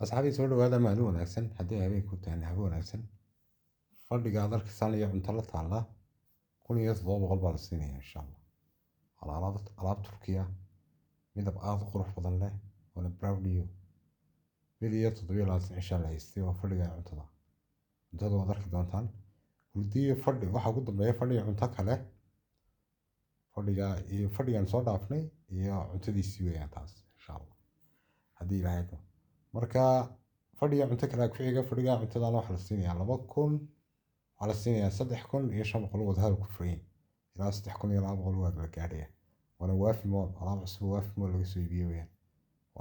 Asxaabii soo dhawaada maalin wanaagsan haddii habeenku tahay habeen wanaagsan fadhiga aad arkaysaan iyo cunto la taala 1700 baa la siinayaa insha Allah alaab Turkiya midab aad u qurux badan leh oo brown iyo mid iyo 27 insha Allah haystay waa fadhiga cuntada waad arki doontaan hurdiyo fadhi waxa ugu dambeeya fadhiga cunto kale fadhigan soo dhaafnay iyo cuntadiisii weeyaan taas insha Allah haddii ilaahay marka fadhiga cunto kale ku xiga fadhiga cuntada waxa la siinayaa 2000 waxa la siinayaa 3500 wada hal ku furan ilaa 3200 waa la gaadhay wana waafi mool alaab cusub waafi mool laga soo iibiyay weeyaan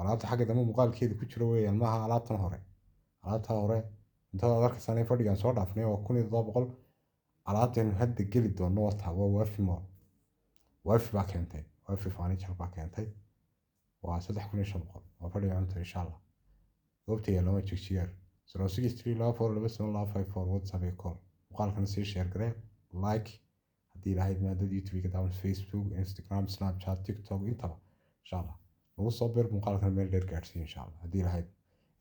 alaabta xagga dambe muuqaalkeeda ku jira weeyaan maaha alaabta hore inta aad arkaysan fadhigan soo dhaafnay waa 1700 alaabtan hadda geli doono waa waafi mool waafi baa keentay waafi furniture baa keentay waa 3500 waa fadhiga cunto insha Allah goobta lama jigjigar 06342754 WhatsApp iyo call muuqaalkan sii share garee like haddii ilaahay maadada YouTube ka daawan Facebook Instagram Snapchat TikTok intaba insha Allah ugu soo bir muuqaalkan meel dheer gaarsiin insha Allah haddii ilaahay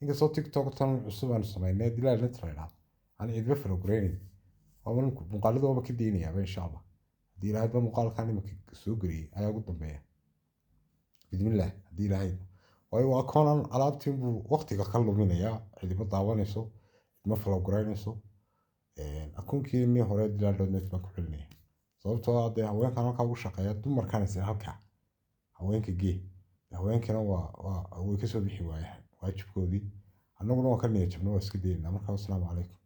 inkastoo TikTok tan cusub aan sameynay dilaa la tiraahdaa aan idba falogareyn oo muuqaalada oo ka diinaya insha Allah haddii ilaahay ba muuqaalkan imika soo gariyay ayaa ugu dambeeya bismillah haddii ilaahay waa koonan alaabtiin buu waqtiga ka luminayaa cidiba daawanayso ma falogareynayso akoonkiinii hore dilaa.net baan ku celinaya sababtoo ah haweenkan halka ugu shaqeeya dumarkan is halka haweenka haweenkana waa way ka soo bixi waayeen waajibkoodii annaguna waa ka niyad jabnay waa iska deynaa markaa assalaamu calaykum